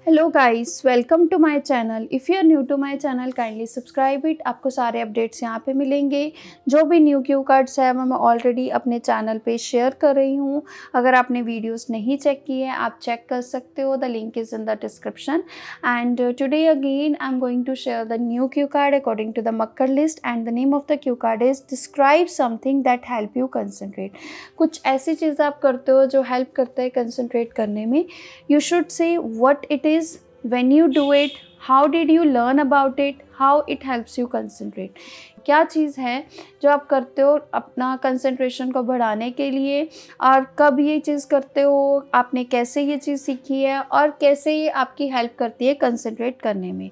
Hello guys, welcome to my channel. If you are new to my channel kindly subscribe it. आपको सारे updates यहाँ पे मिलेंगे। जो भी न्यू क्यू कार्ड्स है वो मैं ऑलरेडी अपने चैनल पे शेयर कर रही हूँ। अगर आपने वीडियोस नहीं चेक की है आप चेक कर सकते हो। The link is in the description. And today again I am going to share the new cue card according to the Makkar list. And the name of the cue card is describe something that help you concentrate. कुछ ऐसी चीज़ आप करते हो जो help करता है concentrate करने में। You should say what it is, when you do it, how did you learn about it, how it helps you concentrate। क्या चीज़ है जो आप करते हो अपना कंसंट्रेशन को बढ़ाने के लिए, और कब ये चीज़ करते हो, आपने कैसे ये चीज़ सीखी है और कैसे ये आपकी हेल्प करती है कंसंट्रेट करने में।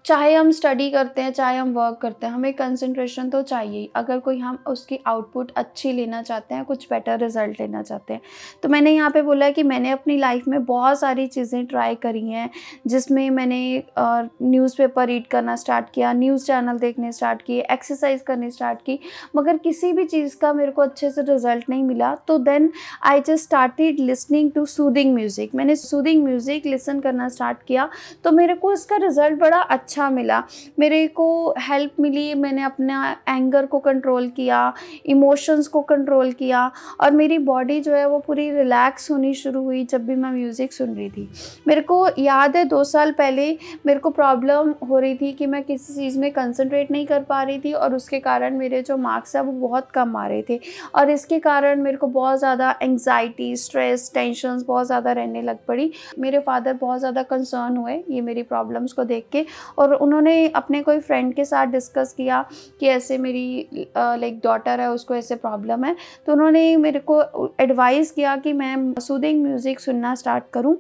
चाहे हम स्टडी करते हैं चाहे हम वर्क करते हैं, हमें कंसंट्रेशन तो चाहिए। अगर कोई हम उसकी आउटपुट अच्छी लेना चाहते हैं, कुछ बेटर रिजल्ट लेना चाहते हैं, तो मैंने यहाँ पे बोला है कि मैंने अपनी लाइफ में बहुत सारी चीज़ें ट्राई करी हैं, जिसमें मैंने न्यूज़पेपर रीड करना स्टार्ट किया, न्यूज़ चैनल देखने स्टार्ट किए, एक्सरसाइज करनी स्टार्ट की, मगर किसी भी चीज़ का मेरे को अच्छे से रिजल्ट नहीं मिला। तो then I just started listening to soothing music. मैंने सूदिंग म्यूज़िक लिसन करना स्टार्ट किया, तो मेरे को इसका रिज़ल्ट बड़ा अच्छा मिला। मेरे को हेल्प मिली, मैंने अपना एंगर को कंट्रोल किया, इमोशंस को कंट्रोल किया, और मेरी बॉडी जो है वो पूरी रिलैक्स होनी शुरू हुई जब भी मैं म्यूज़िक सुन रही थी। मेरे को याद है 2 साल पहले मेरे को प्रॉब्लम हो रही थी कि मैं किसी चीज़ में कंसंट्रेट नहीं कर पा रही थी, और उसके कारण मेरे जो मार्क्स हैं वो बहुत कम आ रहे थे, और इसके कारण मेरे को बहुत ज़्यादा एंग्जाइटी, स्ट्रेस, टेंशन्स बहुत ज़्यादा रहने लग पड़ी। मेरे फादर बहुत ज़्यादा कंसर्न हुए ये मेरी प्रॉब्लम्स को देख के, और उन्होंने अपने कोई फ्रेंड के साथ डिस्कस किया कि ऐसे मेरी लाइक डॉटर है, उसको ऐसे प्रॉब्लम है। तो उन्होंने मेरे को एडवाइस किया कि मैं सूदिंग म्यूज़िक सुनना स्टार्ट करूं,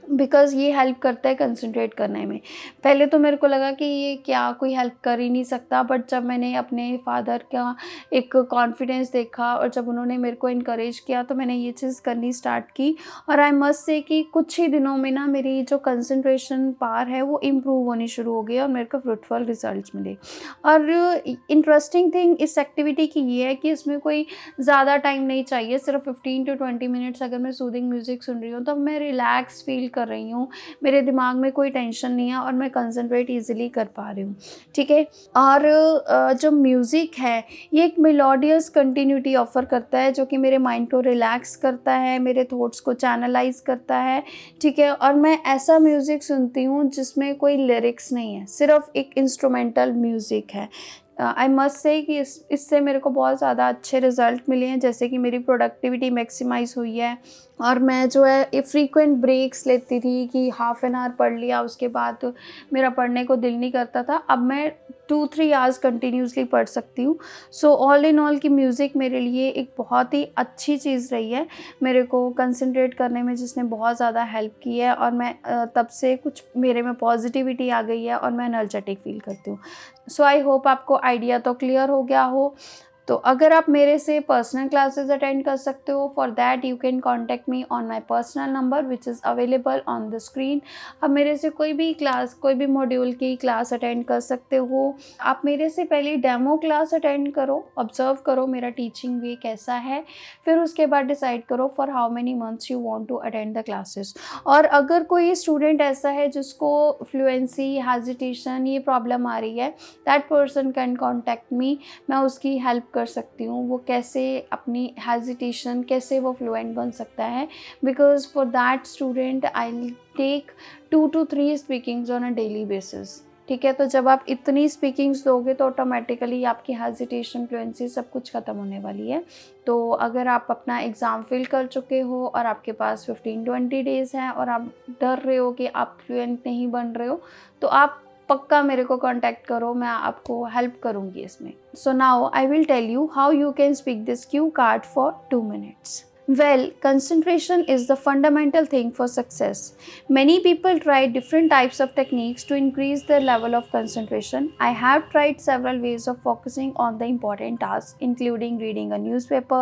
बिकॉज़ ये हेल्प करता है कंसंट्रेट करने में। पहले तो मेरे को लगा कि ये क्या, कोई हेल्प कर ही नहीं सकता, बट जब मैंने अपने फादर का एक कॉन्फिडेंस देखा और जब उन्होंने मेरे को इनकरेज किया, तो मैंने ये चीज़ करनी स्टार्ट की। और आई मस्ट से कि कुछ ही दिनों में ना मेरी जो कंसंट्रेशन पावर है वो इम्प्रूव होनी शुरू हो गई और मेरे को फ्रूटफुल रिजल्ट्स मिले। और इंटरेस्टिंग थिंग इस एक्टिविटी की ये है कि इसमें कोई ज़्यादा टाइम नहीं चाहिए, सिर्फ 15 टू 20 मिनट्स। अगर मैं सूदिंग म्यूज़िक सुन रही हूँ तो मैं रिलैक्स फील कर रही हूँ, मेरे दिमाग में कोई टेंशन नहीं है और मैं कंसंट्रेट ईजिली कर पा रही हूँ। ठीक है। और जो म्यूज़िक है ये एक मेलोडियस कंटिन्यूटी ऑफ़र करता है, जो कि मेरे माइंड को रिलैक्स करता है, मेरे थॉट्स को चैनलाइज करता है। ठीक है। और मैं ऐसा म्यूज़िक सुनती हूँ जिसमें कोई लिरिक्स नहीं है, सिर्फ एक इंस्ट्रूमेंटल म्यूज़िक है। आई मस्ट से कि इससे मेरे को बहुत ज़्यादा अच्छे रिज़ल्ट मिले हैं, जैसे कि मेरी प्रोडक्टिविटी मैक्सिमाइज़ हुई है, और मैं जो है फ्रीक्वेंट ब्रेक्स लेती थी कि हाफ़ एन आवर पढ़ लिया, उसके बाद मेरा पढ़ने को दिल नहीं करता था। अब मैं 2-3 आवर्स कंटिन्यूसली पढ़ सकती हूँ। सो ऑल इन ऑल कि म्यूज़िक मेरे लिए एक बहुत ही अच्छी चीज़ रही है, मेरे को कंसंट्रेट करने में जिसने बहुत ज़्यादा हेल्प की है, और मैं तब से कुछ मेरे में पॉजिटिविटी आ गई है और मैं एनर्जेटिक फ़ील करती हूँ। सो आई होप आपको आइडिया तो क्लियर हो गया हो। तो अगर आप मेरे से पर्सनल क्लासेस अटेंड कर सकते हो, for that you can contact me on my personal number which is available on the screen. आप मेरे से कोई भी क्लास, कोई भी मॉड्यूल की क्लास अटेंड कर सकते हो। आप मेरे से पहले डेमो क्लास अटेंड करो, ऑब्जर्व करो मेरा टीचिंग वे कैसा है, फिर उसके बाद डिसाइड करो for how many months you want to attend the classes. और अगर कोई स्टूडेंट ऐसा है जिसको फ्लुएंसी, हेजिटेशन ये प्रॉब्लम आ रही है, that person can contact me. मैं उसकी हेल्प कर सकती हूँ, वो कैसे अपनी हेजिटेशन, कैसे वो फ्लुएंट बन सकता है, because for that student I will take 2 to 3 speakings on a daily basis. ठीक है। तो जब आप इतनी स्पीकिंग्स दोगे तो ऑटोमेटिकली आपकी हेजिटेशन, फ्लुएंसी सब कुछ ख़त्म होने वाली है। तो अगर आप अपना एग्ज़ाम फिल कर चुके हो और आपके पास 15-20 डेज़ हैं और आप डर रहे हो कि आप फ्लुएंट नहीं बन रहे हो, तो आप पक्का मेरे को कांटेक्ट करो, मैं आपको हेल्प करूँगी इसमें। So now I will tell you how you can speak this cue card for 2 minutes. Well, concentration is the fundamental thing for success. Many people try different types of techniques to increase their level of concentration. I have tried several ways of focusing on the important tasks, including reading a newspaper,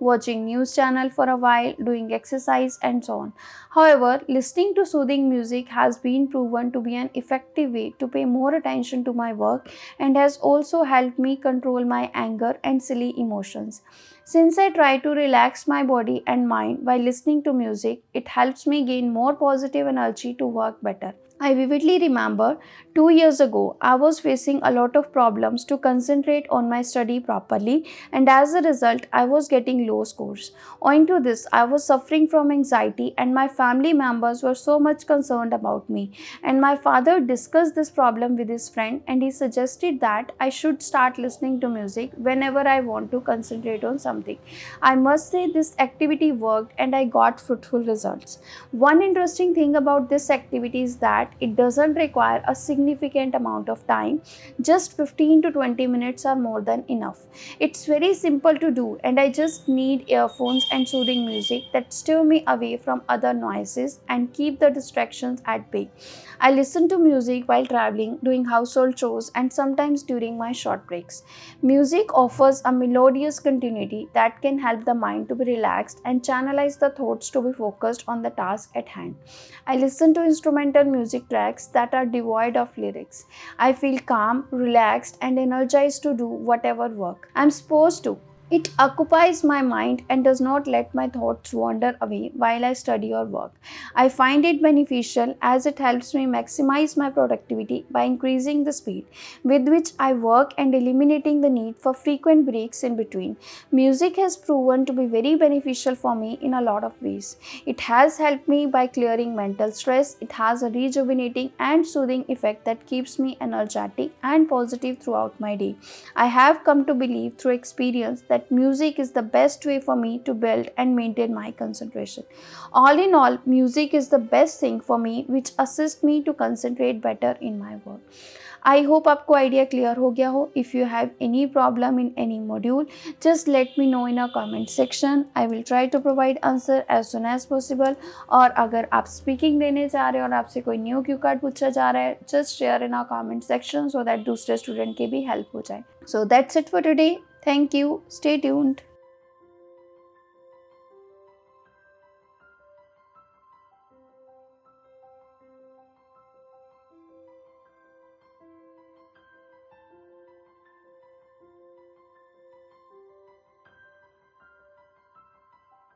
watching news channel for a while, doing exercise, and so on. However, listening to soothing music has been proven to be an effective way to pay more attention to my work and has also helped me control my anger and silly emotions. Since I try to relax my body body and mind while listening to music. It helps me gain more positive energy to work better. I vividly remember 2 years ago, I was facing a lot of problems to concentrate on my study properly, and as a result, I was getting low scores. Owing to this, I was suffering from anxiety, and my family members were so much concerned about me. And my father discussed this problem with his friend, and he suggested that I should start listening to music whenever I want to concentrate on something. I must say, this activity worked, and I got fruitful results. One interesting thing about this activity is that it doesn't require a significant amount of time. Just 15 to 20 minutes are more than enough. It's very simple to do, and I just need earphones and soothing music that steer me away from other noises and keep the distractions at bay. I listen to music while traveling, doing household chores, and sometimes during my short breaks. Music offers a melodious continuity that can help the mind to be relaxed and channelize the thoughts to be focused on the task at hand. I listen to instrumental music tracks that are devoid of lyrics. I feel calm, relaxed, and energized to do whatever work I'm supposed to. It occupies my mind and does not let my thoughts wander away while I study or work. I find it beneficial as it helps me maximize my productivity by increasing the speed with which I work and eliminating the need for frequent breaks in between. Music has proven to be very beneficial for me in a lot of ways. It has helped me by clearing mental stress. It has a rejuvenating and soothing effect that keeps me energetic and positive throughout my day. I have come to believe through experience that music is the best way for me to build and maintain my concentration. All in all, music is the best thing for me which assists me to concentrate better in my work. I hope आपको idea clear हो गया हो. If you have any problem in any module, just let me know in a comment section. I will try to provide answer as soon as possible. और अगर आप speaking देने जा रहे हैं और आपसे कोई न्यू क्यू कार्ड पूछा जा रहा है, just share in our comment section so that दूसरे स्टूडेंट की भी हेल्प हो जाए. So that's it for today. Thank you. Stay tuned.